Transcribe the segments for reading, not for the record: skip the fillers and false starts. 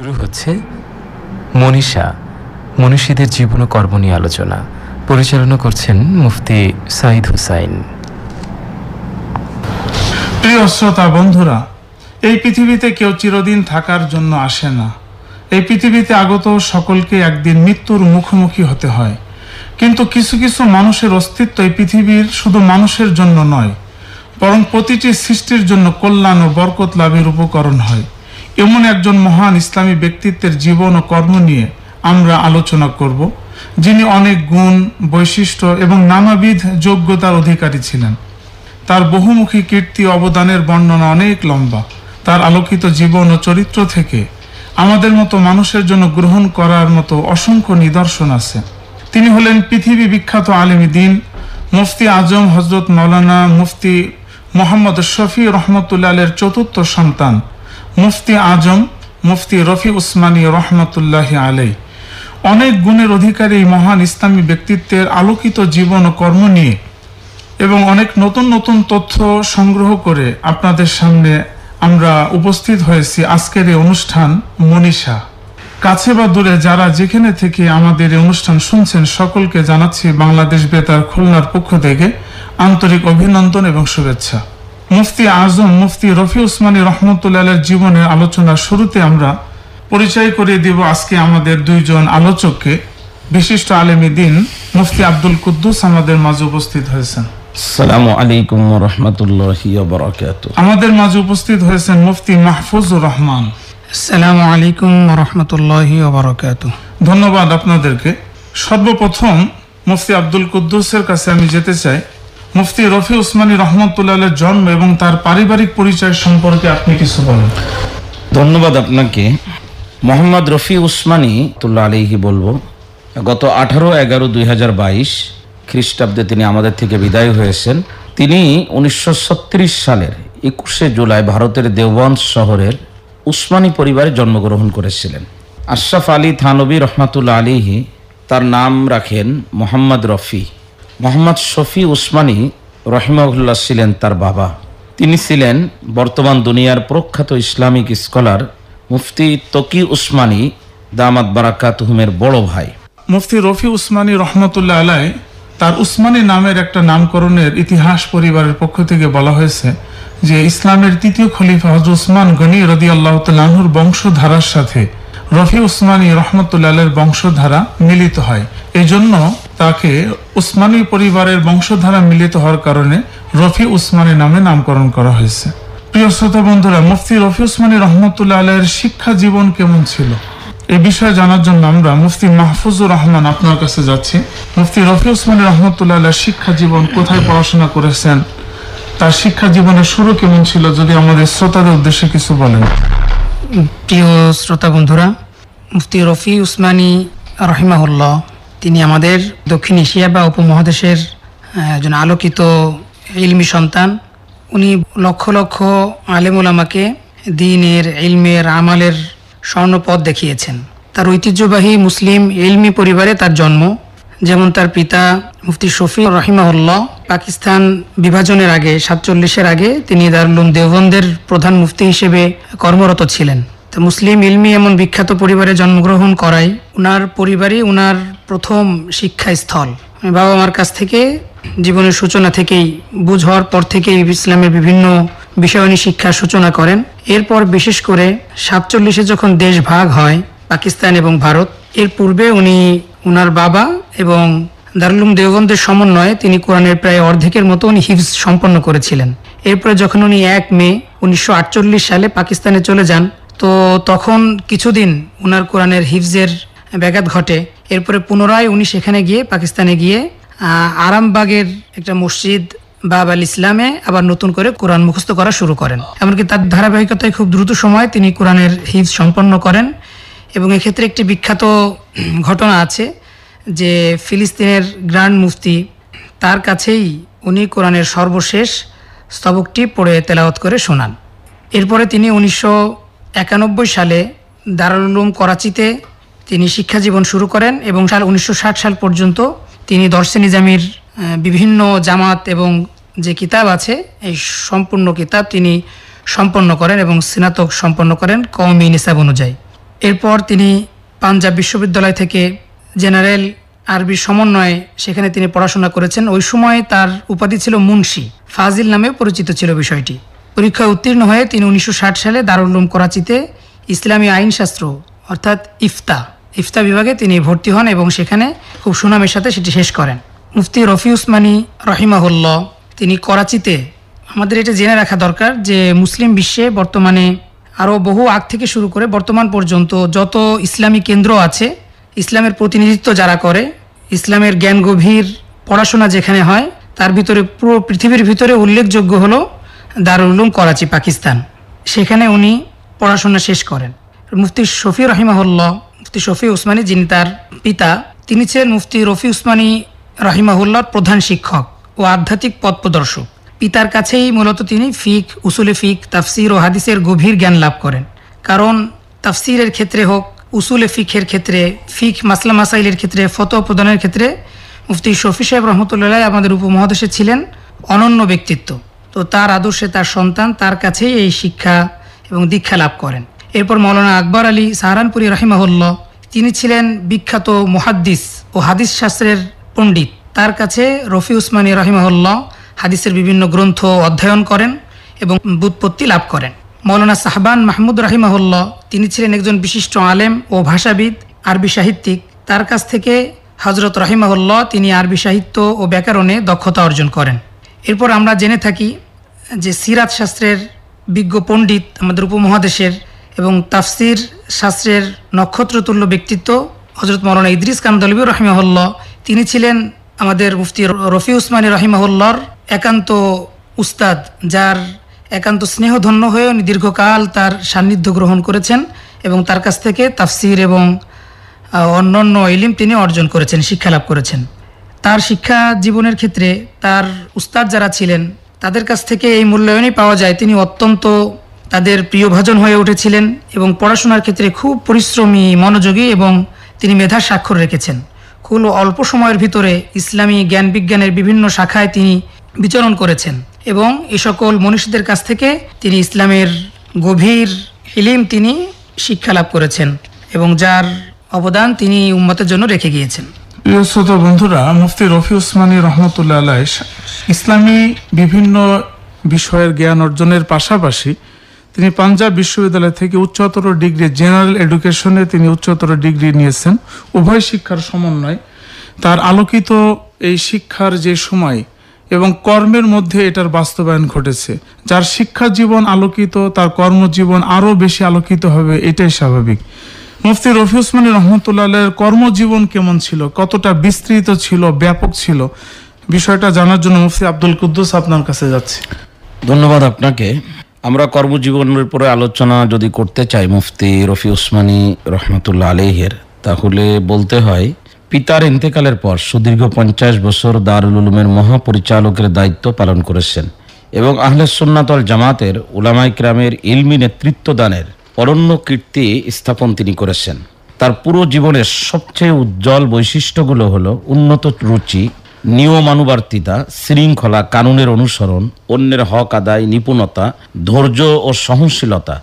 শুরু হচ্ছে মনীষা, মনীষীদের জীবন ও কর্ম নিয়ে আলোচনা। পরিচালনা করছেন মুফতি সাইদ হুসাইন। প্রিয় শ্রোতা বন্ধুরা, এই পৃথিবীতে কেউ চিরদিন থাকার জন্য আসে না। এই পৃথিবীতে আগত সকলকে একদিন মৃত্যুর মুখোমুখি হতে হয়। কিন্তু কিছু কিছু মানুষের অস্তিত্ব এই পৃথিবীর শুধু মানুষের জন্য নয়, বরং প্রতিটি সৃষ্টির জন্য কল্যাণ ও বরকত লাভের উপকরণ হয়। এমন একজন মহান ইসলামী ব্যক্তিত্বের জীবন ও কর্ম নিয়ে আমরা আলোচনা করব, যিনি অনেক গুণ, বৈশিষ্ট্য এবং নানাবিধ যোগ্যতার অধিকারী ছিলেন। তার বহুমুখী কীর্তি অবদানের বর্ণনা অনেক লম্বা। তার আলোকিত জীবন ও চরিত্র থেকে আমাদের মতো মানুষের জন্য গ্রহণ করার মতো অসংখ্য নিদর্শন আছে। তিনি হলেন পৃথিবী বিখ্যাত আলেম দ্বীন, মুফতি আজম হযরত মাওলানা মুফতি মোহাম্মদ শফি রহমতুল্লাহ আলাইহির চতুর্থ সন্তান মুফতি আজম মুফতি রফি উসমানী রহমতুল্লাহ আলাই। অনেক গুণের অধিকারী এই মহান ইসলামী ব্যক্তিত্বের আলোকিত জীবন ও কর্ম নিয়ে এবং অনেক নতুন নতুন তথ্য সংগ্রহ করে আপনাদের সামনে আমরা উপস্থিত হয়েছি আজকের এই অনুষ্ঠান মনীষা। কাছে বা দূরে যারা যেখানে থেকে আমাদের এই অনুষ্ঠান শুনছেন, সকলকে জানাচ্ছি বাংলাদেশ বেতার খুলনার পক্ষ থেকে আন্তরিক অভিনন্দন এবং শুভেচ্ছা। মুফতি আজম মুফতি রফি উসমানী রহমতুল্লাহ আলাইহির জীবনের আলোচনার শুরুতে আমরা পরিচয় করিয়ে দিব আজকে আমাদের দুইজন আলোচককে। বিশিষ্ট আলেমী দ্বীন মুফতি আব্দুল কুদ্দুস আমাদের মাঝে উপস্থিত হয়েছেন। আসসালামু আলাইকুম ওয়া রাহমাতুল্লাহি ওয়া বারাকাতুহু। আমাদের মাঝে উপস্থিত হয়েছেন মুফতি মাহফুজুর রহমান। আসসালামু আলাইকুম ওয়া রাহমাতুল্লাহি ওয়া বারাকাতুহু। ধন্যবাদ আপনাদেরকে। সর্বপ্রথম মুফতি আব্দুল কুদ্দুসের কাছে আমি যেতে চাই। মুফতি রফি উসমানী রহমতুল্লাহ আলাইহির জন্ম এবং তার পারিবারিক পরিচয় সম্পর্কে আপনি কিছু বলেন। ধন্যবাদ আপনাকে। মোহাম্মদ রফি উসমানী তুল্লাহ আলাইহি বলবো, গত 18/11/2022 খ্রিস্টাব্দে তিনি আমাদের থেকে বিদায় হয়েছেন। তিনি 1936 সালের 21শে জুলাই ভারতের দেওবন্দ শহরের উসমানী পরিবারে জন্মগ্রহণ করেছিলেন। আশরাফ আলী থানবী রহমাতুল্লাহ আলাইহি তার নাম রাখেন মোহাম্মদ রফি। মোহাম্মদ শফি উসমানী রহিমাহুল্লাহ ছিলেন তার বাবা। তিনি ছিলেন বর্তমান দুনিয়ার প্রখ্যাত ইসলামিক স্কলার মুফতি তকি উসমানী দামাত বারাকাতুহুমের বড় ভাই। মুফতি রফি উসমানী রহমতুল্লাহ আলাইহি তার উসমানী নামের একটা নামকরণের ইতিহাস পরিবারের পক্ষ থেকে বলা হয়েছে যে ইসলামের তৃতীয় খলিফা হযরত উসমান গনি রাদিয়াল্লাহু তাআলা আনহুর বংশধারার সাথে রফি উসমানী রহমতুল্লাহ আলাইহির বংশধারা মিলিত হয়। এই জন্য তাকে উসমানী পরিবারের বংশধারা মিলিত হওয়ার কারণে রফি উসমানী নামে নামকরণ করা হয়েছে। প্রিয় শ্রোতা বন্ধুরা, মুফতি রফি উসমানী রহমতুল্লাহ আলাইহির শিক্ষা জীবন কেমন ছিল এই বিষয়ে জানার জন্য আমরা মুফতি মাহফুজুর রহমান আপনার কাছে যাচ্ছি। মুফতি রফি উসমানী রহমতুল্লাহ আলাইহির শিক্ষা জীবন, কোথায় পড়াশোনা করেছেন, তার শিক্ষা জীবনের শুরু কেমন ছিল, যদি আমাদের শ্রোতাদের উদ্দেশ্যে কিছু বলেন। প্রিয় শ্রোতা বন্ধুরা, মুফতি রফি উসমানী রহিমাহুল্লাহ তিনি আমাদের দক্ষিণ এশিয়া বা উপমহাদেশের একজন আলোকিত ইলমি সন্তান। উনি লক্ষ লক্ষ আলেম ওলামাকে দ্বীনের, ইলমের, আমালের স্বর্ণপথ দেখিয়েছেন। তার ঐতিহ্যবাহী মুসলিম ইলমি পরিবারে তার জন্ম। যেমন তার পিতা মুফতি শফি রহিমাহুল্লাহ পাকিস্তান বিভাজনের আগে 47-এর আগে তিনি দারুল উলুম দেওবন্দের প্রধান মুফতি হিসেবে কর্মরত ছিলেন। তো মুসলিম ইলমি এমন বিখ্যাত পরিবারে জন্মগ্রহণ করায় উনার পরিবারই উনার প্রথম শিক্ষাস্থল। বাবা মার কাছ থেকে জীবনের সূচনা থেকেই, বুঝ হওয়ার পর থেকেই ইসলামের বিভিন্ন বিষয় নিয়ে শিক্ষার সূচনা করেন। এরপর বিশেষ করে 47-এ যখন দেশ ভাগ হয় পাকিস্তান এবং ভারত, এর পূর্বে উনি উনার বাবা এবং দারুল উলুম দেওবন্দের সমন্বয়ে তিনি কোরআনের প্রায় অর্ধেকের মতো উনি হিফজ সম্পন্ন করেছিলেন। এরপরে যখন উনি 1 মে 1948 সালে পাকিস্তানে চলে যান, তো তখন কিছুদিন উনার কোরআনের হিফজের ব্যাঘাত ঘটে। এরপরে পুনরায় উনি সেখানে গিয়ে, পাকিস্তানে গিয়ে আরামবাগের একটা মসজিদ বাব আল ইসলামে আবার নতুন করে কোরআন মুখস্থ করা শুরু করেন। এমনকি তার ধারাবাহিকতায় খুব দ্রুত সময়ে তিনি কোরআনের হিফজ সম্পন্ন করেন। এবং এক্ষেত্রে একটি বিখ্যাত ঘটনা আছে যে ফিলিস্তিনের গ্র্যান্ড মুফতি, তার কাছেই উনি কোরআনের সর্বশেষ স্তবকটি পড়ে তেলাওয়াত করে শোনান। এরপরে তিনি 1991 সালে দারুল উলুম করাচিতে তিনি শিক্ষা জীবন শুরু করেন এবং 1960 সাল পর্যন্ত তিনি দর্শে নিজামির বিভিন্ন জামাত এবং যে কিতাব আছে এই সম্পূর্ণ কিতাব তিনি সম্পন্ন করেন এবং স্নাতক সম্পন্ন করেন কওমি নিসাব অনুযায়ী। এরপর তিনি পাঞ্জাব বিশ্ববিদ্যালয় থেকে জেনারেল আরবি সমন্বয়ে সেখানে তিনি পড়াশোনা করেছেন। ওই সময় তার উপাধি ছিল মুন্সি, ফাজিল নামেও পরিচিত ছিল বিষয়টি। পরীক্ষায় উত্তীর্ণ হয়ে তিনি 1960 সালে দারুল উলুম করাচিতে ইসলামী আইনশাস্ত্র অর্থাৎ ইফতা বিভাগে তিনি ভর্তি হন এবং সেখানে খুব সুনামের সাথে সেটি শেষ করেন। মুফতি রফি উসমানী রহিমাহুল্লাহ তিনি করাচিতে, আমাদের এটা জেনে রাখা দরকার যে মুসলিম বিশ্বে বর্তমানে আরও বহু আগ থেকে শুরু করে বর্তমান পর্যন্ত যত ইসলামী কেন্দ্র আছে, ইসলামের প্রতিনিধিত্ব যারা করে, ইসলামের জ্ঞান গভীর পড়াশোনা যেখানে হয়, তার ভিতরে পুরো পৃথিবীর ভিতরে উল্লেখযোগ্য হলো দারুল উলুম করাচি, পাকিস্তান। সেখানে উনি পড়াশোনা শেষ করেন। মুফতি শফি রহিমাহুল্লাহ, মুফতি শফি উসমানী যিনি তার পিতা, তিনি ছিলেন মুফতি রফি উসমানী রহিমাহুল্লাহর প্রধান শিক্ষক ও আধ্যাত্মিক পথ প্রদর্শক। পিতার কাছেই মূলত তিনি ফিক, উসুলে ফিক, তাফসির ও হাদিসের গভীর জ্ঞান লাভ করেন। কারণ তাফসিরের ক্ষেত্রে হোক, উসুলে ফিকের ক্ষেত্রে, ফিক মাসলা মাসাইলের ক্ষেত্রে, ফতোয়া প্রদানের ক্ষেত্রে মুফতি শফি সাহেব রহমতুল্লাহ আমাদের উপমহাদেশে ছিলেন অনন্য ব্যক্তিত্ব। তো তার আদর্শে তার সন্তান তার কাছেই এই শিক্ষা এবং দীক্ষা লাভ করেন। এরপর মৌলানা আকবর আলী সাহারানপুরি রাহিমাহুল্লাহ, তিনি ছিলেন বিখ্যাত মুহাদ্দিস ও হাদিস শাস্ত্রের পণ্ডিত। তার কাছে রফি উসমানী রাহিমাহুল্লাহ হাদিসের বিভিন্ন গ্রন্থ অধ্যয়ন করেন এবং ব্যুৎপত্তি লাভ করেন। মৌলানা সাহবান মাহমুদ রাহিমাহুল্লাহ, তিনি ছিলেন একজন বিশিষ্ট আলেম ও ভাষাবিদ, আরবি সাহিত্যিক। তার কাছ থেকে হজরত রাহিমাহুল্লাহ তিনি আরবি সাহিত্য ও ব্যাকরণে দক্ষতা অর্জন করেন। এরপর আমরা জেনে থাকি যে সিরাত শাস্ত্রের বিজ্ঞ পণ্ডিত আমাদের উপমহাদেশের এবং তাফসির শাস্ত্রের নক্ষত্রতুল্য ব্যক্তিত্ব হজরত মৌলানা ইদ্রিস কান্দলবী রাহিমাহুল্লাহ, তিনি ছিলেন আমাদের মুফতি রফি উসমানী রাহিমাহুল্লাহর একান্ত উস্তাদ, যার একান্ত স্নেহধন্য হয়ে উনি দীর্ঘকাল তার সান্নিধ্য গ্রহণ করেছেন এবং তার কাছ থেকে তাফসির এবং অন্যান্য ইলম তিনি অর্জন করেছেন, শিক্ষা লাভ করেছেন। তার শিক্ষা জীবনের ক্ষেত্রে তার উস্তাদ যারা ছিলেন তাদের কাছ থেকে এই মূল্যায়নই পাওয়া যায়, তিনি অত্যন্ত তাদের প্রিয়ভাজন হয়ে উঠেছিলেন এবং পড়াশোনার ক্ষেত্রে খুব পরিশ্রমী, মনোযোগী এবং তিনি মেধার স্বাক্ষর রেখেছেন। খুব অল্প সময়ের ভিতরে ইসলামী জ্ঞান বিজ্ঞানের বিভিন্ন শাখায় তিনি বিচরণ করেছেন এবং এ সকল মনীষীদের কাছ থেকে তিনি ইসলামের গভীর ইলম তিনি শিক্ষা লাভ করেছেন এবং যার অবদান তিনি উম্মতের জন্য রেখে গিয়েছেন। প্রিয় শ্রোতা বন্ধুরা, মুফতি রফি উসমানী রহমতুল্লাহ আলাইহ ইসলামী বিভিন্ন বিষয়ের জ্ঞান অর্জনের পাশাপাশি তিনি পাঞ্জাব বিশ্ববিদ্যালয় থেকে উচ্চতর ডিগ্রি, জেনারেল এডুকেশনে তিনি উচ্চতর ডিগ্রি নিয়েছেন। উভয় শিক্ষার সমন্বয় তার আলোকিত এই শিক্ষার যে সময় এবং কর্মের মধ্যে এটার বাস্তবায়ন ঘটেছে। যার শিক্ষা জীবন আলোকিত, তার কর্মজীবন আরও বেশি আলোকিত হবে, এটাই স্বাভাবিক। মুফতি রফি উসমানী রহমতুল্লাহের কর্মজীবন কেমন ছিল, কতটা বিস্তৃত ছিল, ব্যাপক ছিল, বিষয়টা জানার জন্য মুফতি আব্দুল কুদ্দুস আপনার কাছে যাচ্ছে। ধন্যবাদ আপনাকে। আমরা কর্মজীবনের উপরে আলোচনা যদি করতে চাই মুফতি রফি উসমানী রহমতুল্লাহ আলাইহের, তাহলে বলতে হয় পিতার ইন্তেকালের পর সুদীর্ঘ 50 বছর দারুল উলুমের মহাপরিচালকের দায়িত্ব পালন করেছেন এবং আহলে সুন্নাত ওয়াল জামাতের উলামায়ে কিরামের ইলমি নেতৃত্ব দানের অনন্য কীর্তি স্থাপন তিনি করেছেন। তার পুরো জীবনের সবচেয়ে উজ্জ্বল বৈশিষ্ট্যগুলো হলো উন্নত রুচি, নিয়মানুবর্তিতা, শৃঙ্খলা, কানুনের অনুসরণ, অন্যের হক আদায়, নিপুণতা, ধৈর্য ও সহনশীলতা,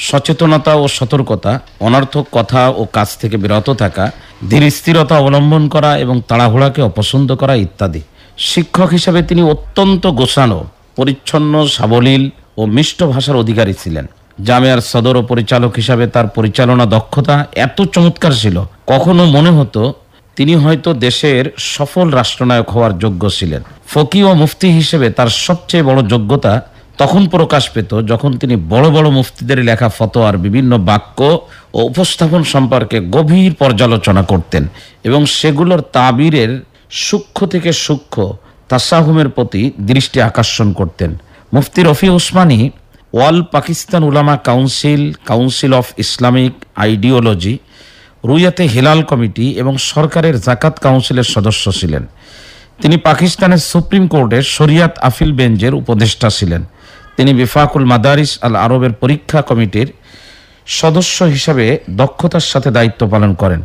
সচেতনতা ও সতর্কতা, অনর্থক কথা ও কাজ থেকে বিরত থাকা, ধীর স্থিরতা অবলম্বন করা এবং তাড়াহুড়াকে অপছন্দ করা ইত্যাদি। শিক্ষক হিসাবে তিনি অত্যন্ত গোছানো, পরিচ্ছন্ন, সাবলীল ও মিষ্ট ভাষার অধিকারী ছিলেন। জামিয়ার সদর ও পরিচালক হিসাবে তার পরিচালনা দক্ষতা এত চমৎকার ছিল, কখনো মনে হতো তিনি হয়তো দেশের সফল রাষ্ট্রনায়ক হওয়ার যোগ্য ছিলেন। ফকি ও মুফতি হিসেবে তার সবচেয়ে বড় যোগ্যতা তখন প্রকাশ পেত যখন তিনি বড় বড় মুফতিদের লেখা ফতোয়ার বিভিন্ন বাক্য ও উপস্থাপন সম্পর্কে গভীর পর্যালোচনা করতেন এবং সেগুলোর তাবিরের সূক্ষ্ম থেকে সূক্ষ্ম তাসাহুমের প্রতি দৃষ্টি আকর্ষণ করতেন। মুফতি রফি উসমানী ওয়াল Pakistan Ulama council, council of Islamic ideology, Ruet Hilal committee এবং সরকারের জাকাত কাউন্সিলের সদস্য ছিলেন। তিনি পাকিস্তানের সুপ্রিম কোর্টের শরিয়াত আপিল বেঞ্চের উপদেষ্টা ছিলেন। তিনি বিফাকুল মাদারিস আল আরবের পরীক্ষা কমিটির সদস্য হিসাবে দক্ষতার সাথে দায়িত্ব পালন করেন।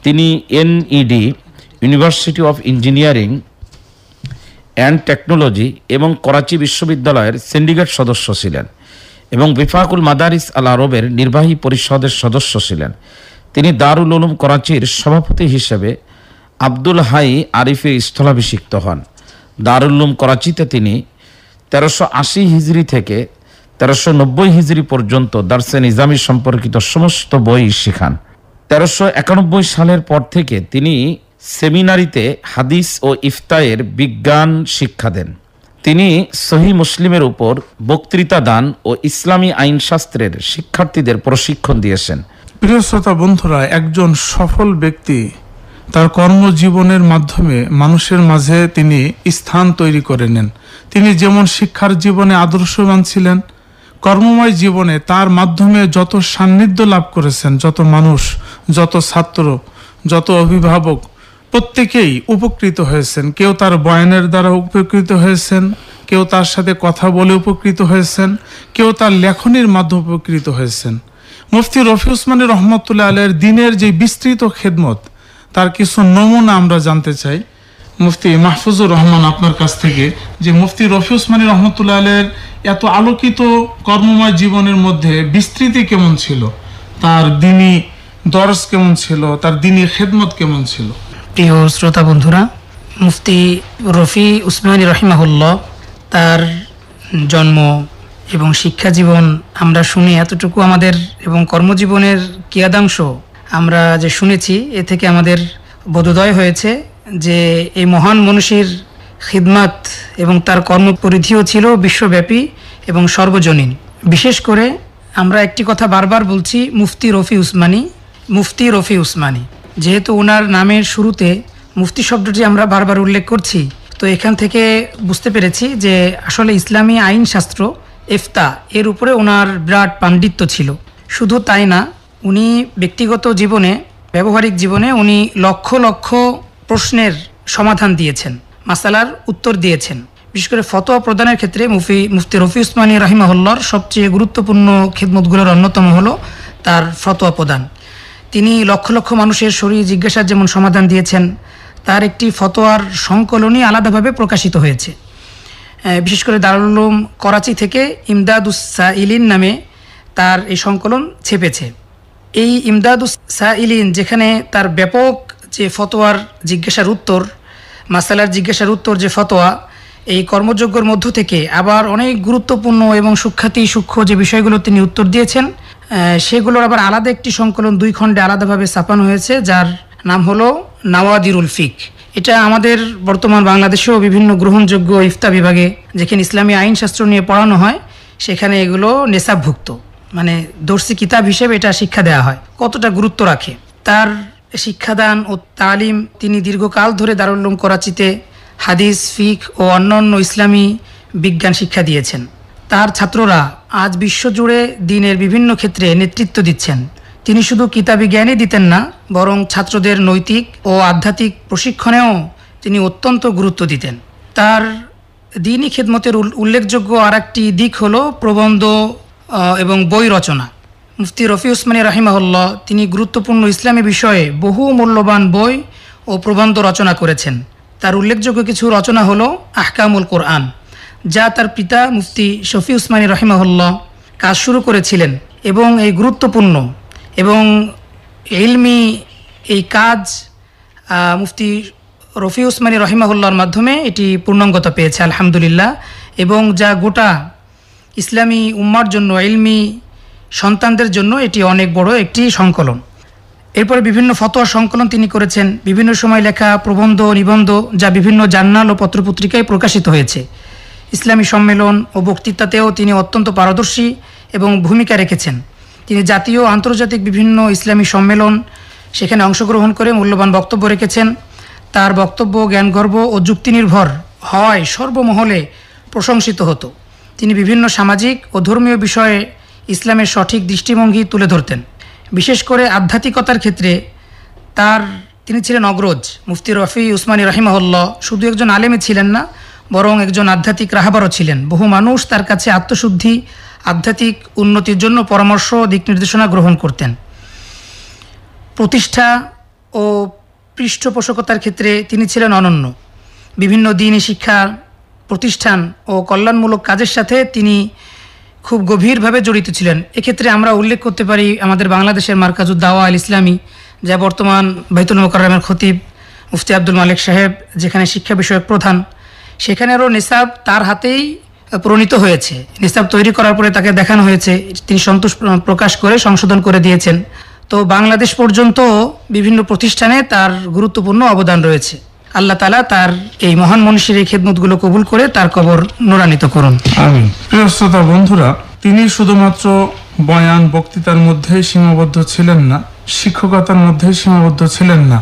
তিনি NED, university of engineering and technology এবং করাচি বিশ্ববিদ্যালয়ের সিন্ডিকেট সদস্য ছিলেন এবং বিফাকুল মাদারিস আল আরবের নির্বাহী পরিষদের সদস্য ছিলেন। তিনি দারুল উলুম করাচির সভাপতি হিসেবে আব্দুল হাই আরিফের স্থলাভিষিক্ত হন। দারুল উলুম করাচিতে তিনি 1380 হিজরি থেকে 1390 হিজরি পর্যন্ত দার্সে নিজামী সম্পর্কিত সমস্ত বই শেখান। 1391 সালের পর থেকে তিনি সেমিনারিতে হাদিস ও ইফতায়ের বিজ্ঞান শিক্ষা দেন। তিনি সহিহ মুসলিমের উপর বক্তৃতা দান ও ইসলামী আইনশাস্ত্রের শিক্ষার্থীদের প্রশিক্ষণ দিয়েছেন। প্রিয় শ্রোতা বন্ধুরা, একজন সফল ব্যক্তি তার কর্মজীবনের মাধ্যমে মানুষের মাঝে তিনি স্থান তৈরি করে নেন। তিনি যেমন শিক্ষার জীবনে আদর্শবান ছিলেন, কর্মময় জীবনে তার মাধ্যমে যত সান্নিধ্য লাভ করেছেন, যত মানুষ, যত ছাত্র, যত অভিভাবক প্রত্যেকেই উপকৃত হয়েছেন। কেউ তার বয়ানের দ্বারা উপকৃত হয়েছেন, কেউ তার সাথে কথা বলে উপকৃত হয়েছেন, কেউ তার লেখনীর মাধ্যমে উপকৃত হয়েছেন। মুফতি রফি উসমানী রহমতুল্লাহ আলাইহির দিনের যে বিস্তৃত খেদমত, তার কিছু নমুনা আমরা জানতে চাই মুফতি মাহফুজুর রহমান আপনার কাছ থেকে, যে মুফতি রফি উসমানী রহমতুল্লাহ আলাইহির এত আলোকিত কর্মময় জীবনের মধ্যে বিস্তৃতি কেমন ছিল, তার দিনী দরস কেমন ছিল, তার দিনী খেদমত কেমন ছিল? প্রিয় শ্রোতা বন্ধুরা, মুফতি রফি উসমানী রহিমাহুল্লাহ তার জন্ম এবং শিক্ষা জীবন আমরা শুনে এতটুকু আমাদের এবং কর্মজীবনের কিয়াদাংশ আমরা যে শুনেছি, এ থেকে আমাদের বোধোদয় হয়েছে যে এই মহান মনীষীর খিদমত এবং তার কর্মপরিধিও ছিল বিশ্বব্যাপী এবং সর্বজনীন। বিশেষ করে আমরা একটি কথা বারবার বলছি, মুফতি রফি উসমানী, মুফতি রফি উসমানী। যেহেতু ওনার নামের শুরুতে মুফতি শব্দটি আমরা বারবার উল্লেখ করছি, তো এখান থেকে বুঝতে পেরেছি যে আসলে ইসলামী আইন শাস্ত্র ইফতা এর উপরে ওনার বিরাট পাণ্ডিত্য ছিল। শুধু তাই না, উনি ব্যক্তিগত জীবনে, ব্যবহারিক জীবনে উনি লক্ষ লক্ষ প্রশ্নের সমাধান দিয়েছেন, মাসালার উত্তর দিয়েছেন। বিশেষ করে ফতোয়া প্রদানের ক্ষেত্রে মুফতি রফি উসমানী রাহিমাহুল্লাহর সবচেয়ে গুরুত্বপূর্ণ খিদমতগুলোর অন্যতম হলো তার ফতোয়া প্রদান। তিনি লক্ষ লক্ষ মানুষের শরীর জিজ্ঞাসার যেমন সমাধান দিয়েছেন, তার একটি ফতোয়ার সংকলনই আলাদাভাবে প্রকাশিত হয়েছে। বিশেষ করে দারুল উলুম করাচি থেকে ইমদাদুস সাইলিন নামে তার এই সংকলন ছেপেছে। এই ইমদাদুস সাইলিন, যেখানে তার ব্যাপক যে ফতোয়ার জিজ্ঞাসার উত্তর, মাসালার জিজ্ঞাসার উত্তর যে ফতোয়া, এই কর্মযজ্ঞর মধ্য থেকে আবার অনেক গুরুত্বপূর্ণ এবং সূক্ষ্ম যে বিষয়গুলো তিনি উত্তর দিয়েছেন, সেগুলোর আবার আলাদা একটি সংকলন 2 খণ্ডে আলাদাভাবে ছাপানো হয়েছে, যার নাম হলো নাওয়াদিরুল ফিক। এটা আমাদের বর্তমান বাংলাদেশেও বিভিন্ন গ্রহণযোগ্য ইফতা বিভাগে, যেখানে ইসলামী আইনশাস্ত্র নিয়ে পড়ানো হয়, সেখানে এগুলো নেশাবভুক্ত, মানে দর্শী কিতাব হিসেবে এটা শিক্ষা দেওয়া হয়। কতটা গুরুত্ব রাখে তার শিক্ষাদান ও তালিম, তিনি দীর্ঘকাল ধরে দারুল উলুম করাচিতে হাদিস, ফিক ও অন্যান্য ইসলামী বিজ্ঞান শিক্ষা দিয়েছেন। তার ছাত্ররা আজ বিশ্বজুড়ে দ্বীনের বিভিন্ন ক্ষেত্রে নেতৃত্ব দিচ্ছেন। তিনি শুধু কিতাবি জ্ঞানই দিতেন না, বরং ছাত্রদের নৈতিক ও আধ্যাত্মিক প্রশিক্ষণেও তিনি অত্যন্ত গুরুত্ব দিতেন। তার দ্বীনি খেদমতের উল্লেখযোগ্য আর একটি দিক হলো প্রবন্ধ এবং বই রচনা। মুফতি রফি উসমানী রাহিমাহুল্লাহ তিনি গুরুত্বপূর্ণ ইসলামী বিষয়ে বহু মূল্যবান বই ও প্রবন্ধ রচনা করেছেন। তার উল্লেখযোগ্য কিছু রচনা হলো আহকামুল কোরআন, যা তার পিতা মুফতি শফি উসমানী রাহিমাহুল্লাহ কাজ শুরু করেছিলেন, এবং এই গুরুত্বপূর্ণ এবং ইলমি এই কাজ মুফতি রফি উসমানী রাহিমাহুল্লাহর মাধ্যমে এটি পূর্ণাঙ্গতা পেয়েছে আলহামদুলিল্লাহ, এবং যা গোটা ইসলামী উম্মার জন্য, ইলমি সন্তানদের জন্য এটি অনেক বড় একটি সংকলন। এরপরে বিভিন্ন ফতোয়া সংকলন তিনি করেছেন, বিভিন্ন সময় লেখা প্রবন্ধ, নিবন্ধ, যা বিভিন্ন জার্নাল ও পত্রপত্রিকায় প্রকাশিত হয়েছে। ইসলামী সম্মেলন ও বক্তৃতাতেও তিনি অত্যন্ত পারদর্শী এবং ভূমিকা রেখেছেন। তিনি জাতীয় আন্তর্জাতিক বিভিন্ন ইসলামী সম্মেলন, সেখানে অংশগ্রহণ করে মূল্যবান বক্তব্য রেখেছেন। তার বক্তব্য জ্ঞানগর্ভ ও যুক্তিনির্ভর হওয়ায় সর্বমহলে প্রশংসিত হতো। তিনি বিভিন্ন সামাজিক ও ধর্মীয় বিষয়ে ইসলামের সঠিক দৃষ্টিভঙ্গি তুলে ধরতেন। বিশেষ করে আধ্যাত্মিকতার ক্ষেত্রে তিনি ছিলেন অগ্রজ। মুফতি রফি উসমানী রাহিমাহুল্লাহ শুধু একজন আলেমই ছিলেন না, বরং একজন আধ্যাত্মিক রাহবারও ছিলেন। বহু মানুষ তার কাছে আত্মশুদ্ধি, আধ্যাত্মিক উন্নতির জন্য পরামর্শ ও দিক নির্দেশনা গ্রহণ করতেন। প্রতিষ্ঠা ও পৃষ্ঠপোষকতার ক্ষেত্রে তিনি ছিলেন অনন্য। বিভিন্ন দ্বীনি শিক্ষা প্রতিষ্ঠান ও কল্যাণমূলক কাজের সাথে তিনি খুব গভীরভাবে জড়িত ছিলেন। এক্ষেত্রে আমরা উল্লেখ করতে পারি আমাদের বাংলাদেশের মার্কাজুদ দাওয়া আল ইসলামী, যা বর্তমান বাইতুল মোকাররমের খতিব মুফতি আব্দুল মালিক সাহেব, যেখানে শিক্ষা বিষয়ক প্রধান, সেখানেরও নিসাব তার হাতেই প্রণীত হয়েছে। নিসাব তৈরি করার পরে তাকে দেখানো হয়েছে, তিনি সন্তোষ প্রকাশ করে সংশোধন করে দিয়েছেন। তো বাংলাদেশ পর্যন্ত বিভিন্ন প্রতিষ্ঠানে তার গুরুত্বপূর্ণ অবদান রয়েছে। আল্লাহ তাআলা তার এই মহান মনীষীর এই খেদমতগুলো কবুল করে তার কবর নূরান্বিত করুন। আমিন। প্রিয় শ্রোতা বন্ধুরা, তিনি শুধুমাত্র বয়ান বক্তৃতার মধ্যেই সীমাবদ্ধ ছিলেন না, শিক্ষকতার মধ্যেই সীমাবদ্ধ ছিলেন না,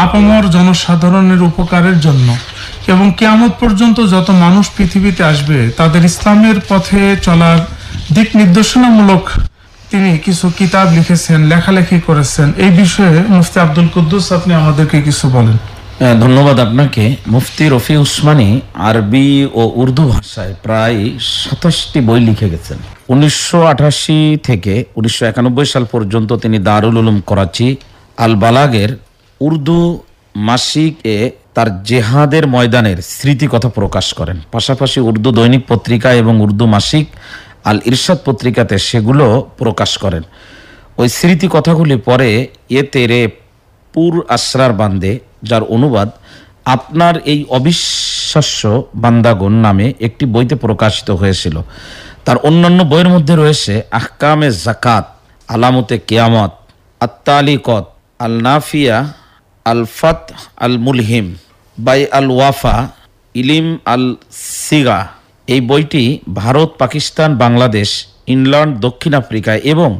আপামর জনসাধারণের উপকারের জন্য এবং কিয়ামত পর্যন্ত যত মানুষ পৃথিবীতে আসবে তাদের ইসলামের পথে চলার দিক নির্দেশনামূলক তিনি কিছু কিতাব লিখেছেন, লেখালেখি করেছেন। এই বিষয়ে মুফতি আব্দুল কুদ্দুস আপনি আমাদেরকে কিছু বলেন। ধন্যবাদ আপনাকে। মুফতি রফি উসমানী আরবি ও উর্দু ভাষায় প্রায় 27টি বই লিখে গেছেন। 1988 থেকে 1991 সাল পর্যন্ত তিনি দারুল উলুম করাচি আল বালাগের উর্দু মাসিক এ তার জেহাদের ময়দানের স্মৃতি কথা প্রকাশ করেন। পাশাপাশি উর্দু দৈনিক পত্রিকা এবং উর্দু মাসিক আল ইরশাদ পত্রিকাতে সেগুলো প্রকাশ করেন। ওই স্মৃতি কথাগুলি পরে এ তেরে পুর আসরার বান্দে, যার অনুবাদ আপনার এই অবিশ্বাস্য বান্দাগণ নামে একটি বইতে প্রকাশিত হয়েছিল। তার অন্যান্য বইয়ের মধ্যে রয়েছে আহকামে জাকাত, আলামতে কিয়ামত, আত্তালিকত, আল নাফিয়া, আল ফাত, আল মুলহিম, বাই আল ওয়াফা, ইলিম আল সিগা। এই বইটি ভারত, পাকিস্তান, বাংলাদেশ, ইংল্যান্ড, দক্ষিণ আফ্রিকা এবং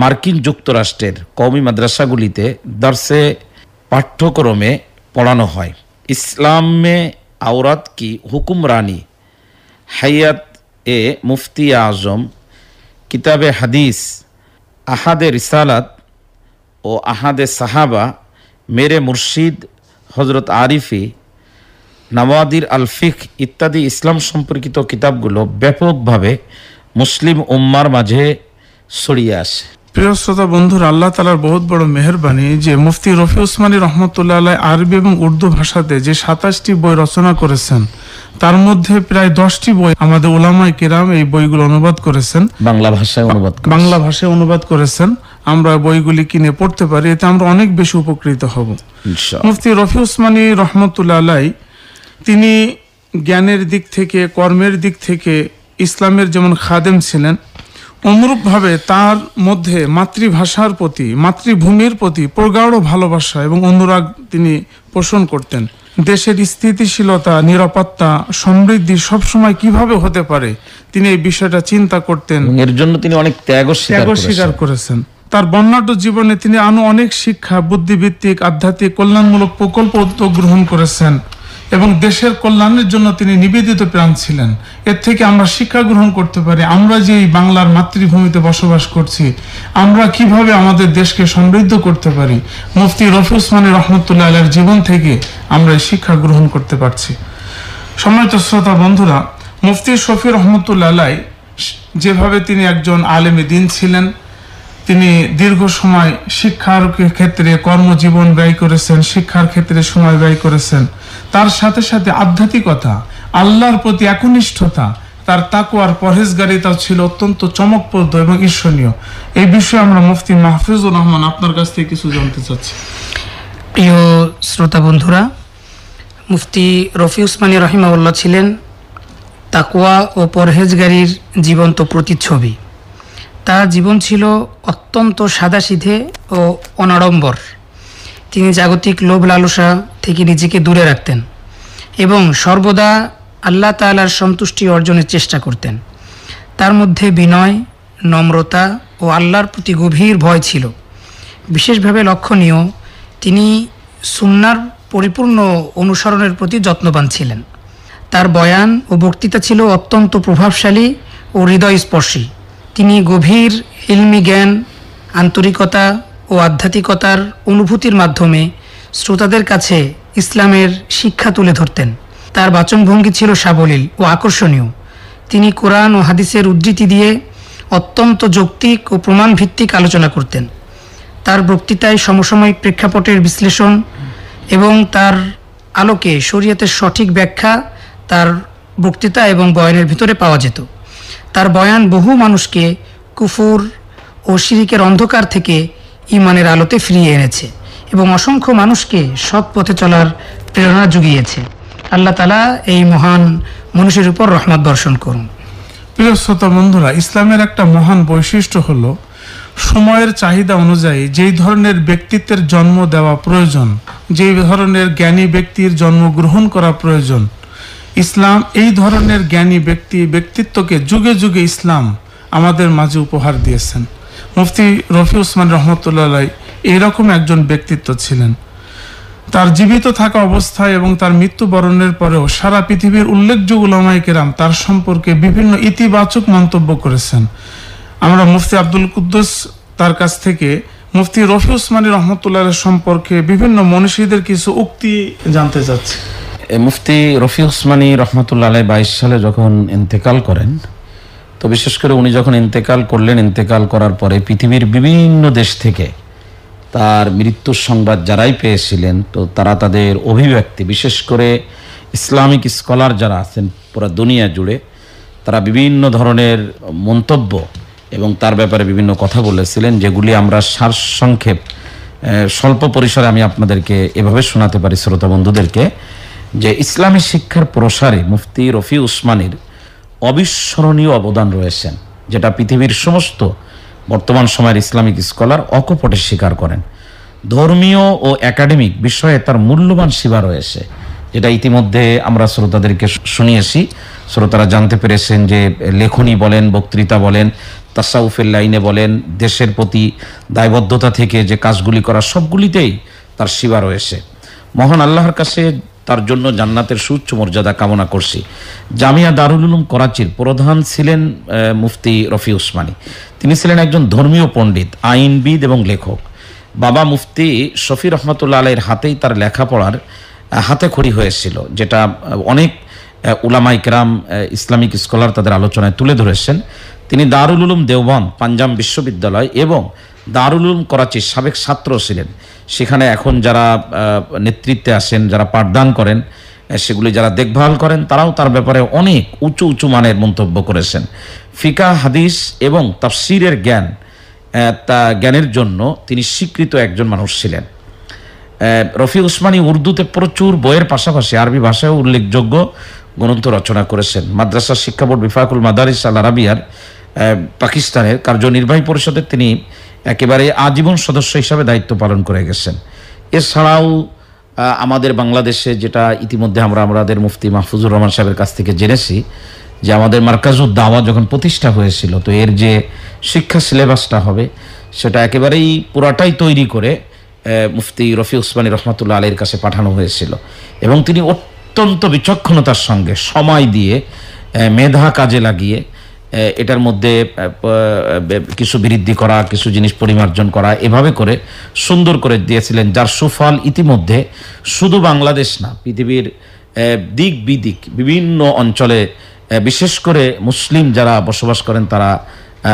মার্কিন যুক্তরাষ্ট্রের কওমি মাদ্রাসাগুলিতে দর্শে পাঠ্যক্রমে পড়ানো হয়। ইসলামে আওরাত কি হুকুমরানি, হায়াত এ মুফতি আজম, কিতাবে হাদিস, আহাদে রিসালাত ও আহাদে সাহাবা, মেরে মুর্শিদ হজরত আরিফি, নওয়াদির আল ফিক ইত্যাদি ইসলাম সম্পর্কিত কিতাবগুলো ব্যাপকভাবে মুসলিম উম্মার মাঝে ছড়িয়ে আসে। প্রিয় শ্রোতা বন্ধুরা, আল্লাহ তাআলার বহুত বড় মেহেরবানি যে মুফতি রফি উসমানী রহমতুল্লাহ আলাইহ আরবি এবং উর্দু ভাষাতে যে 27টি বই রচনা করেছেন, তার মধ্যে প্রায় 10টি বই আমাদের উলামায়ে কেরাম এই বইগুলো অনুবাদ করেছেন, বাংলা ভাষায় অনুবাদ করেছেন। আমরা বইগুলি কিনে পড়তে পারি, এতে আমরা অনেক বেশি উপকৃত হব ইনশাআল্লাহ। মুফতি রফি উসমানী রহমতুল্লাহ আলাইহ তিনি জ্ঞানের দিক থেকে, কর্মের দিক থেকে ইসলামের যেমন খাদেম ছিলেন, অনুরূপভাবে তার মধ্যে মাতৃভাষার প্রতি, মাতৃভূমির প্রতি প্রগাঢ় ভালোবাসা এবং অনুরাগ তিনি পোষণ করতেন। দেশের স্থিতিশীলতা, নিরাপত্তা, সমৃদ্ধি সবসময় কিভাবে হতে পারে তিনি এই বিষয়টা চিন্তা করতেন। এর জন্য তিনি অনেক ত্যাগ স্বীকার করেছেন। তার বর্ণাঢ্য জীবনে তিনি অনেক শিক্ষা, বুদ্ধিভিত্তিক, আধ্যাত্মিক, কল্যাণমূলক প্রকল্প উদ্যোগ গ্রহণ করেছেন এবং দেশের কল্যাণের জন্য তিনি নিবেদিত প্রাণ ছিলেন। এর থেকে আমরা শিক্ষা গ্রহণ করতে পারি, আমরা যে এই বাংলার মাতৃভূমিতে বসবাস করছি, আমরা কিভাবে আমাদের দেশকে সমৃদ্ধ করতে পারি। মুফতি রফি উসমানী রহমতুল্লাহ আলাইহির জীবন থেকে আমরা এই শিক্ষা গ্রহণ করতে পারছি। সম্মানিত শ্রোতা বন্ধুরা, মুফতি শফি রহমতুল্লাহ আলাইহ যেভাবে তিনি একজন আলেমে দ্বীন ছিলেন, তিনি দীর্ঘ সময় শিক্ষার ক্ষেত্রে কর্মজীবন ব্যয় করেছেন, শিক্ষার ক্ষেত্রে সময় ব্যয় করেছেন। তার সাথে সাথে আধ্যাত্মিকতা, আল্লাহর প্রতি একনিষ্ঠতা, তার তাকওয়ার পরহেজগারিতাও ছিল অত্যন্ত চমকপ্রদ এবং ঈর্ষণীয়। এই বিষয়ে আমরা মুফতি মাহফুজুর রহমান আপনার কাছ থেকে কিছু জানতে চাচ্ছি। প্রিয় শ্রোতা বন্ধুরা, মুফতি রফি উসমানী রহিমাহুল্লাহ ছিলেন তাকওয়া ও পরহেজগারির জীবন্ত প্রতিচ্ছবি। তার জীবন ছিল অত্যন্ত সাদাসিধে ও অনাড়ম্বর। তিনি জাগতিক লোভ লালসা থেকে নিজেকে দূরে রাখতেন এবং সর্বদা আল্লাহ তাআলার সন্তুষ্টি অর্জনের চেষ্টা করতেন। তার মধ্যে বিনয়, নম্রতা ও আল্লাহর প্রতি গভীর ভয় ছিল। বিশেষভাবে লক্ষণীয়, তিনি সুন্নাহর পরিপূর্ণ অনুসরণের প্রতি যত্নবান ছিলেন। তার বয়ান ও বক্তৃতা ছিল অত্যন্ত প্রভাবশালী ও হৃদয়স্পর্শী। তিনি গভীর ইলমি জ্ঞান, আন্তরিকতা ও আধ্যাত্মিকতার অনুভূতির মাধ্যমে শ্রোতাদের কাছে ইসলামের শিক্ষা তুলে ধরতেন। তার বাচনভঙ্গি ছিল সাবলীল ও আকর্ষণীয়। তিনি কোরআন ও হাদিসের উদ্ধৃতি দিয়ে অত্যন্ত যৌক্তিক ও প্রমাণভিত্তিক আলোচনা করতেন। তার বক্তৃতায় সমসাময়িক প্রেক্ষাপটের বিশ্লেষণ এবং তার আলোকে শরীয়তের সঠিক ব্যাখ্যা তার বক্তৃতা এবং বয়ানের ভিতরে পাওয়া যেত। তার বয়ান বহু মানুষকে কুফুর ও শিরিকের অন্ধকার থেকে ঈমানের আলোতে ফিরিয়ে এনেছে এবং অসংখ্য মানুষকে সৎ পথে চলার প্রেরণা জুগিয়েছে। আল্লাহ তাআলা এই মহান মনীষীর উপর রহমত বর্ষণ করুন। প্রিয় শ্রোতা বন্ধুরা, ইসলামের একটা মহান বৈশিষ্ট্য হলো সময়ের চাহিদা অনুযায়ী যেই ধরনের ব্যক্তিত্বের জন্ম দেওয়া প্রয়োজন, যেই ধরনের জ্ঞানী ব্যক্তির জন্মগ্রহণ করা প্রয়োজন, ইসলাম এই ধরনের জ্ঞানী ব্যক্তিত্বকে যুগে যুগে ইসলাম আমাদের মাঝে উপহার দিয়েছেন। মুফতি রফি উসমান রহমতুল্লাহ আলাইহি এইরকম একজন ব্যক্তিত্ব ছিলেন। তার জীবিত থাকা অবস্থায় এবং তার মৃত্যুবরণের পরেও সারা পৃথিবীর উল্লেখযোগ্য উলামায়ে কেরাম তার সম্পর্কে বিভিন্ন ইতিবাচক মন্তব্য করেছেন। আমরা মুফতি আব্দুল কুদ্দুস তার কাছ থেকে মুফতি রফি উসমানী রহমতুল্লাহ সম্পর্কে বিভিন্ন মনীষীদের কিছু উক্তি জানতে চাচ্ছি। মুফতি রফি উসমানী রহমতুল্লাহ আলাইহি 22 সালে যখন ইন্তেকাল করেন, তো বিশেষ করে উনি যখন ইন্তেকাল করলেন, ইন্তেকাল করার পরে পৃথিবীর বিভিন্ন দেশ থেকে তার মৃত্যুর সংবাদ যারাই পেয়েছিলেন, তো তারা তাদের অভিব্যক্তি, বিশেষ করে ইসলামিক স্কলার যারা আছেন পুরো দুনিয়া জুড়ে, তারা বিভিন্ন ধরনের মন্তব্য এবং তার ব্যাপারে বিভিন্ন কথা বলেছিলেন, যেগুলি আমরা সারসংক্ষেপ স্বল্প পরিসরে আমি আপনাদেরকে এভাবে শোনাতে পারি শ্রোতা বন্ধুদেরকে, যে ইসলামী শিক্ষার প্রসারে মুফতি রফি উসমানীর অবিস্মরণীয় অবদান রয়েছেন, যেটা পৃথিবীর সমস্ত বর্তমান সময়ের ইসলামিক স্কলার অকপটে স্বীকার করেন। ধর্মীয় ও একাডেমিক বিষয়ে তার মূল্যবান সেবা রয়েছে, যেটা ইতিমধ্যে আমরা শ্রোতাদেরকে শুনিয়েছি। শ্রোতারা জানতে পেরেছেন যে লেখনী বলেন, বক্তৃতা বলেন, তাসাউফের লাইনে বলেন, দেশের প্রতি দায়বদ্ধতা থেকে যে কাজগুলি করা, সবগুলিতেই তার সেবা রয়েছে। মহান আল্লাহর কাছে তার জন্য জান্নাতের সুউচ্চ মর্যাদা কামনা করছি। জামিয়া দারুল উলুম করাচির প্রধান ছিলেন মুফতি রফি উসমানী। তিনি ছিলেন একজন ধর্মীয় পণ্ডিত, আইনবিদ এবং লেখক। বাবা মুফতি শফি রহমতুল্লাহ আলাইহির হাতেই তার লেখাপড়ার হাতে খড়ি হয়েছিল, যেটা অনেক উলামা ইকরাম, ইসলামিক স্কলার তাদের আলোচনায় তুলে ধরেছেন। তিনি দারুল উলুম দেওবন্দ, পাঞ্জাব বিশ্ববিদ্যালয় এবং দারুল উলুম করাচির সাবেক ছাত্র ছিলেন। সেখানে এখন যারা নেতৃত্বে আসেন, যারা পাঠদান করেন, সেগুলি যারা দেখভাল করেন, তারাও তার ব্যাপারে অনেক উঁচু উঁচু মানের মন্তব্য করেছেন। ফিকাহ, হাদিস এবং তাফসিরের জ্ঞানের জন্য তিনি স্বীকৃত একজন মানুষ ছিলেন। রফি উসমানী উর্দুতে প্রচুর বইয়ের পাশাপাশি আরবি ভাষায় উল্লেখযোগ্য গ্রন্থ রচনা করেছেন। মাদ্রাসা শিক্ষা বোর্ড বিফাকুল মাদারিস আল আরাবিয়ার পাকিস্তানের কার্যনির্বাহী পরিষদের তিনি একেবারে আজীবন সদস্য হিসাবে দায়িত্ব পালন করে গেছেন। এছাড়াও আমাদের বাংলাদেশে, যেটা ইতিমধ্যে আমাদের মুফতি মাহফুজুর রহমান সাহেবের কাছ থেকে জেনেছি, যে আমাদের মার্কাজুদ দাওয়া যখন প্রতিষ্ঠা হয়েছিল, তো এর যে শিক্ষা সিলেবাসটা হবে সেটা একেবারেই পুরাটাই তৈরি করে মুফতি রফি উসমানী রহমতুল্লাহ আলাইহির কাছে পাঠানো হয়েছিল এবং তিনি অত্যন্ত বিচক্ষণতার সঙ্গে সময় দিয়ে, মেধা কাজে লাগিয়ে এটার মধ্যে কিছু বৃদ্ধি করা, কিছু জিনিস পরিমার্জন করা, এভাবে করে সুন্দর করে দিয়েছিলেন, যার সুফল ইতিমধ্যে শুধু বাংলাদেশ না, পৃথিবীর দিক বিদিক বিভিন্ন অঞ্চলে, বিশেষ করে মুসলিম যারা বসবাস করেন, তারা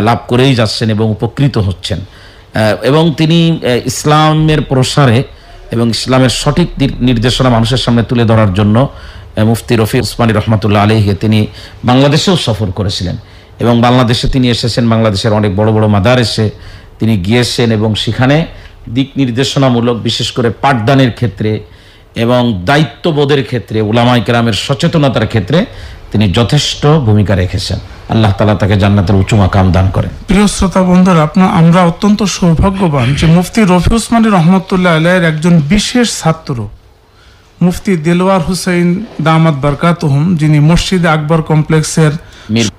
লাভ করেই যাচ্ছেন এবং উপকৃত হচ্ছেন। এবং তিনি ইসলামের প্রসারে এবং ইসলামের সঠিক নির্দেশনা মানুষের সামনে তুলে ধরার জন্য মুফতি রফি উসমানী রহমতুল্লাহ আলাইহি তিনি বাংলাদেশেও সফর করেছিলেন এবং বাংলাদেশে তিনি এসেছেন। বাংলাদেশের অনেক বড় বড় মাদারেসে তিনি গিয়েছেন এবং সেখানে দিক নির্দেশনামূলক, বিশেষ করে পাঠদানের ক্ষেত্রে এবং দায়িত্ববোধের ক্ষেত্রে, উলামায়ে কেরামের সচেতনতার ক্ষেত্রে তিনি যথেষ্ট ভূমিকা রেখেছেন। আল্লাহ তাআলা তাকে জান্নাতের উঁচু মাকাম দান করেন। প্রিয় শ্রোতা বন্ধুরা, আমরা অত্যন্ত সৌভাগ্যবান যে মুফতি রফি উসমানী রহমতুল্লাহ আলাইহির একজন বিশেষ ছাত্র মুফতি দেলওয়ার হুসাইন দামাত বারকাতুহুম, যিনি মসজিদে আকবর কমপ্লেক্সের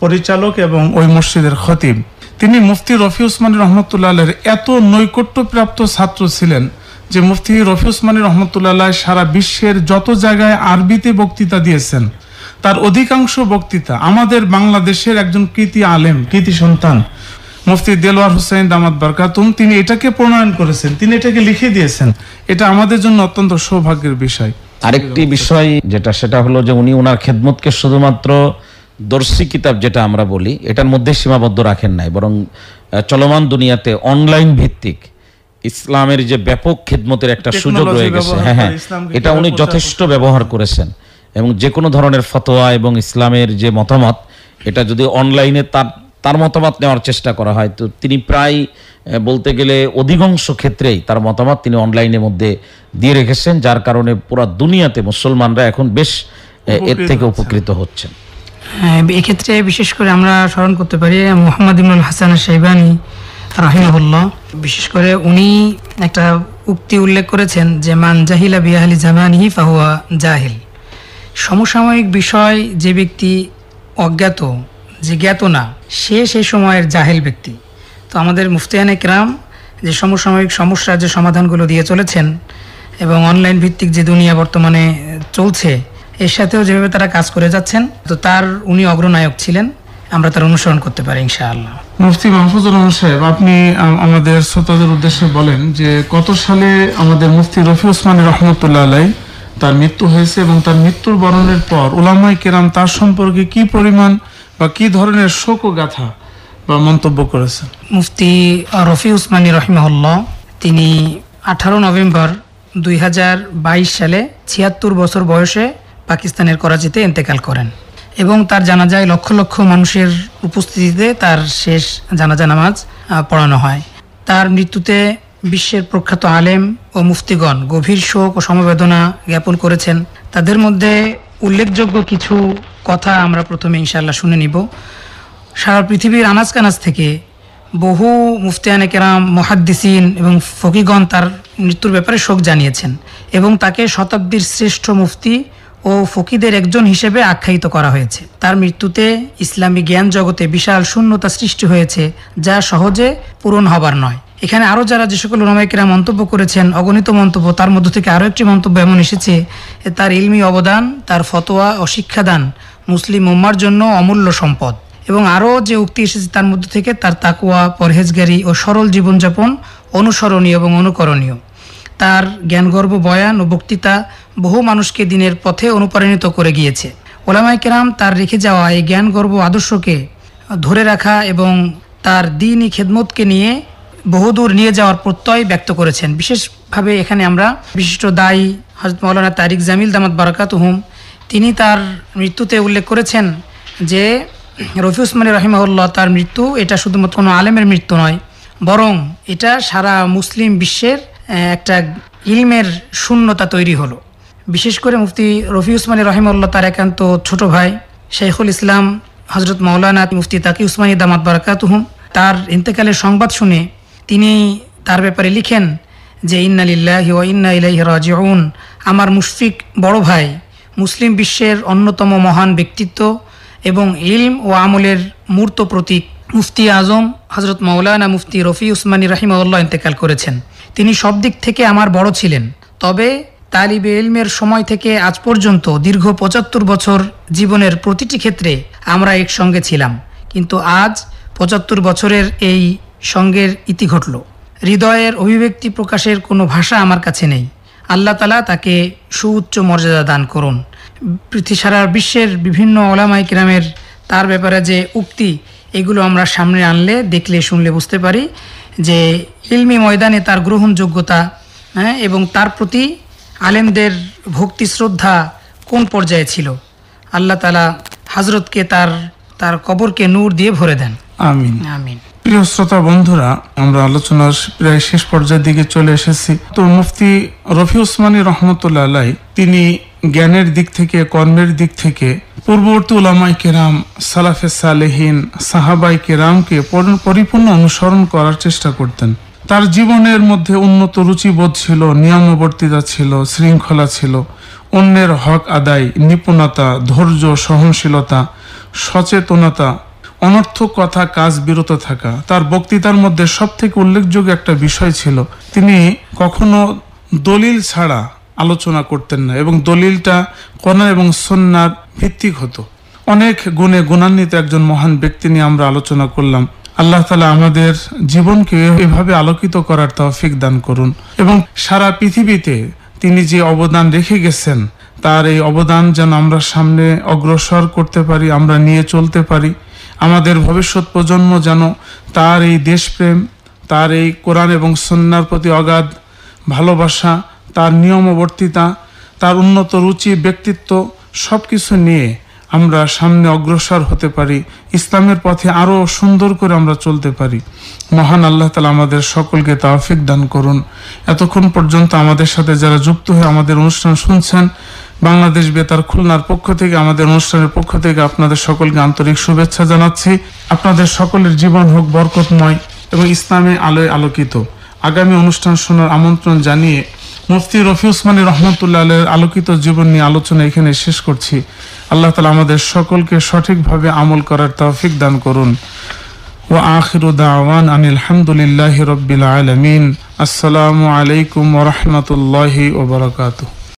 পরিচালক এবং ওই মসজিদের খতিব, তিনি মুফতি রফি উসমানী রহমতুল্লাহ আলাইহির এত নৈকট্যপ্রাপ্ত ছাত্র ছিলেন যে মুফতি রফি উসমানী রহমতুল্লাহ আলাইহি সারা বিশ্বের যত জায়গায় আরবিতে বক্তৃতা দিয়েছেন, তার অধিকাংশ বক্তৃতা আমাদের বাংলাদেশের একজন কৃতি আলেম, কৃতি সন্তান মুফতি দেলওয়ার হুসাইন দামাত বারকাতুহুম, তিনি এটাকে প্রণয়ন করেছেন, তিনি এটাকে লিখে দিয়েছেন। এটা আমাদের জন্য অত্যন্ত সৌভাগ্যের বিষয়। আরেকটি বিষয় সেটা হলো যে উনি ওনার খেদমতকে শুধুমাত্র দর্শী কিতাব যেটা আমরা বলি এটার মধ্যে সীমাবদ্ধ রাখেন নাই, বরং চলমান দুনিয়াতে অনলাইন ভিত্তিক ইসলামের যে ব্যাপক খেদমতের একটা সুযোগ রয়ে গেছে, হ্যাঁ, এটা উনি যথেষ্ট ব্যবহার করেছেন এবং যে কোনো ধরনের ফতোয়া এবং ইসলামের যে মতামত, এটা যদি অনলাইনে তার মতামত নেওয়ার চেষ্টা করা হয়, তো তিনি প্রায় বলতে গেলে অধিকাংশ ক্ষেত্রেই তার মতামত তিনি অনলাইনের মধ্যে দিয়ে রেখেছেন, যার কারণে পুরো দুনিয়াতে মুসলমানরা এখন বেশ এর থেকে উপকৃত হচ্ছেন। এক্ষেত্রে বিশেষ করে আমরা স্মরণ করতে পারি মুহাম্মদ ইবনুল হাসান শাইবানি রাহিমাহুল্লাহ। বিশেষ করে উনি একটা উক্তি উল্লেখ করেছেন যে মান জাহিলা বিআহলি জামানিহি ফাহুয়া জাহিল। সমসাময়িক বিষয় যে ব্যক্তি অজ্ঞাত, যে জ্ঞাত না, সে সেই সময়ের জাহেল ব্যক্তি। তো আমাদের মুফতিয়ানে কেরাম যে সমসাময়িক সমস্যার যে সমাধানগুলো দিয়ে চলেছেন এবং অনলাইন ভিত্তিক যে দুনিয়া বর্তমানে চলছে, এর সাথেও যেভাবে তারা কাজ করে যাচ্ছেন, তো তার উনি অগ্রনায়ক ছিলেন, আমরা তার অনুসরণ করতে পারি ইনশাআল্লাহ। মুফতি মাহফুজুর রহমান সাহেব, আপনি আমাদের শ্রোতাদের উদ্দেশ্যে বলেন যে কত সালে আমাদের মুফতি রফি উসমানী রহমতুল্লাহ আলাই তার মৃত্যু হয়েছে এবং তার মৃত্যুর বরণের পর উলামায়ে কেরাম তার সম্পর্কে কি পরিমাণ বা কি ধরনের শোক গাথা বা মন্তব্য করেছেন? মুফতি রফি উসমানী রহিমাহুল্লাহ তিনি 18 নভেম্বর 2022 সালে 76 বছর বয়সে পাকিস্তানের করাচিতে ইন্তেকাল করেন এবং তার জানাজায় লক্ষ লক্ষ মানুষের উপস্থিতিতে তার শেষ জানাজা নামাজ পড়ানো হয়। তার মৃত্যুতে বিশ্বের প্রখ্যাত আলেম ও মুফতিগণ গভীর শোক ও সমবেদনা জ্ঞাপন করেছেন। তাদের মধ্যে উল্লেখযোগ্য কিছু কথা আমরা প্রথমে ইনশাআল্লাহ শুনে নিব। সারা পৃথিবীর আনাজ কানাজ থেকে বহু মুফতিয়ানে কেরাম, মুহাদ্দিসিন এবং ফকিগণ তার মৃত্যুর ব্যাপারে শোক জানিয়েছেন এবং তাকে শতাব্দীর শ্রেষ্ঠ মুফতি ও ফকিদের একজন হিসেবে আখ্যায়িত করা হয়েছে। তার মৃত্যুতে ইসলামী জ্ঞান জগতে বিশাল শূন্যতা সৃষ্টি হয়েছে, যা সহজে পূরণ হবার নয়। এখানে আরও যারা যে সকল উলামায়ে কেরাম মন্তব্য করেছেন, অগণিত মন্তব্য, তার মধ্য থেকে আরও একটি মন্তব্য এমন এসেছে, তার ইলমি অবদান, তার ফতোয়া ও শিক্ষাদান মুসলিম উম্মার জন্য অমূল্য সম্পদ। এবং আরও যে উক্তি এসেছে তার মধ্য থেকে তার তাকওয়া, পরহেজগারি ও সরল জীবনযাপন অনুসরণীয় এবং অনুকরণীয়। তার জ্ঞানগর্ভ বয়ান ও বক্তৃতা বহু মানুষকে দিনের পথে অনুপ্রাণিত করে গিয়েছে। উলামায়ে কেরাম তার রেখে যাওয়া এই জ্ঞানগর্ভ আদর্শকে ধরে রাখা এবং তার দ্বীনি খেদমতকে নিয়ে বহুদূর নিয়ে যাওয়ার প্রত্যয় ব্যক্ত করেছেন। বিশেষভাবে এখানে আমরা বিশিষ্ট দায়ী হযরত মাওলানা তারিক জামিল দামাত বারাকাতুহুম, তিনি তার মৃত্যুতে উল্লেখ করেছেন যে রফি উসমানী রাহিমাহুল্লাহ তার মৃত্যু এটা শুধুমাত্র কোনো আলেমের মৃত্যু নয়, বরং এটা সারা মুসলিম বিশ্বের একটা ইলমের শূন্যতা তৈরি হলো। বিশেষ করে মুফতি রফি উসমানী রাহিমাহুল্লাহ তার একান্ত ছোট ভাই শাইখুল ইসলাম হযরত মাওলানা মুফতি তাকি উসমানী দামাত বারাকাতুহুম তার ইন্তেকালের সংবাদ শুনে তিনি তার ব্যাপারে লিখেন যে ইন্না লিল্লাহি ওয়া ইন্না ইলাইহি রাজিউন। আমার মুশফিক বড় ভাই মুসলিম বিশ্বের অন্যতম মহান ব্যক্তিত্ব এবং ইলম ও আমলের মূর্ত প্রতীক মুফতি আজম হযরত মাওলানা মুফতি রফি উসমানী রাহিমাহুল্লাহ ইন্তেকাল করেছেন। তিনি সব দিক থেকে আমার বড় ছিলেন, তবে তালিবে ইলমের সময় থেকে আজ পর্যন্ত দীর্ঘ 75 বছর জীবনের প্রতিটি ক্ষেত্রে আমরা একসঙ্গে ছিলাম, কিন্তু আজ 75 বছরের এই সঙ্গের ইতি ঘটল। হৃদয়ের অভিব্যক্তি প্রকাশের কোনো ভাষা আমার কাছে নেই। আল্লাহ তাআলা তাকে সুউচ্চ মর্যাদা দান করুন। সারা বিশ্বের বিভিন্ন উলামায়ে কেরামের তার ব্যাপারে যে উক্তি, এগুলো আমরা সামনে আনলে, দেখলে, শুনলে বুঝতে পারি যে ইলমি ময়দানে তার গ্রহণযোগ্যতা এবং তার প্রতি আলেমদের ভক্তি শ্রদ্ধা কোন পর্যায়ে ছিল। আল্লাহ তাআলা হযরতকে তার কবরকে নূর দিয়ে ভরে দেন। আমিন আমিন। প্রিয় শ্রোতা বন্ধুরা, আমরা আলোচনার প্রায় শেষ পর্যায়ের দিকে চলে এসেছি। তো মুফতি রফি উসমানী রহমতুল্লাহ আলাই তিনি জ্ঞানের দিক থেকে, কর্মের দিক থেকে পূর্ববর্তী উলামায়ে কেরাম, সালাফে সালেহিন, সাহাবায়ে কেরামকে পরিপূর্ণ অনুসরণ করার চেষ্টা করতেন। তার জীবনের মধ্যে উন্নত রুচিবোধ ছিল, নিয়মাবর্তিতা ছিল, শৃঙ্খলা ছিল, অন্যের হক আদায়, নিপুণতা, ধৈর্য, সহনশীলতা, সচেতনতা, অনর্থক কথা কাজ বিরত থাকা। তার বক্তৃতার মধ্যে সবথেকে উল্লেখযোগ্য একটা বিষয় ছিল, তিনি কখনো দলিল ছাড়া আলোচনা করতেন না এবং দলিলটা কোরআন এবং সুন্নাহর ভিত্তিক হতো। অনেক গুণে গুণান্বিত একজন মহান ব্যক্তি নিয়ে আমরা আলোচনা করলাম। আল্লাহ তাআলা আমাদের জীবনকে এভাবে আলোকিত করার তৌফিক দান করুন এবং সারা পৃথিবীতে তিনি যে অবদান রেখে গেছেন, তার এই অবদান যেন আমরা সামনে অগ্রসর করতে পারি, আমরা নিয়ে চলতে পারি। আমাদের ভবিষ্যৎ প্রজন্ম যেন তার এই দেশপ্রেম, তার এই কোরআন এবং সুন্নাহর প্রতি অগাধ ভালোবাসা, তার নিয়মবর্তিতা, তার উন্নত রুচি, ব্যক্তিত্ব সব কিছু নিয়ে আমরা সামনে অগ্রসর হতে পারি, ইসলামের পথে আরো সুন্দর করে আমরা চলতে পারি। মহান আল্লাহ তাআলা আমাদের সকলকে তৌফিক দান করুন। এতক্ষণ পর্যন্ত আমাদের সাথে যারা যুক্ত হয়ে আমাদের অনুষ্ঠান শুনছেন, বাংলাদেশ বেতার খুলনার পক্ষ থেকে, আমাদের অনুষ্ঠানের পক্ষ থেকে আপনাদের সকলকে আন্তরিক শুভেচ্ছা জানাচ্ছি। আপনাদের সকলের জীবন হোক বরকতময় এবং ইসলামে আলোয় আলোকিত। আগামী অনুষ্ঠান শোনার আমন্ত্রণ জানিয়ে মুফতি রফি উসমানী রহমতুল্লাহ আলাইহির আলোকিত জীবন নিয়ে আলোচনা এখানে শেষ করছি। আল্লাহ তাআলা আমাদের সকলকে সঠিকভাবে আমল করার তৌফিক দান করুন। ওয়া আখিরু দাওয়ান আনিল হামদুলিল্লাহি রাব্বিল আলামিন। আসসালামু আলাইকুম ওয়া রাহমাতুল্লাহি ওয়া বারাকাতুহু।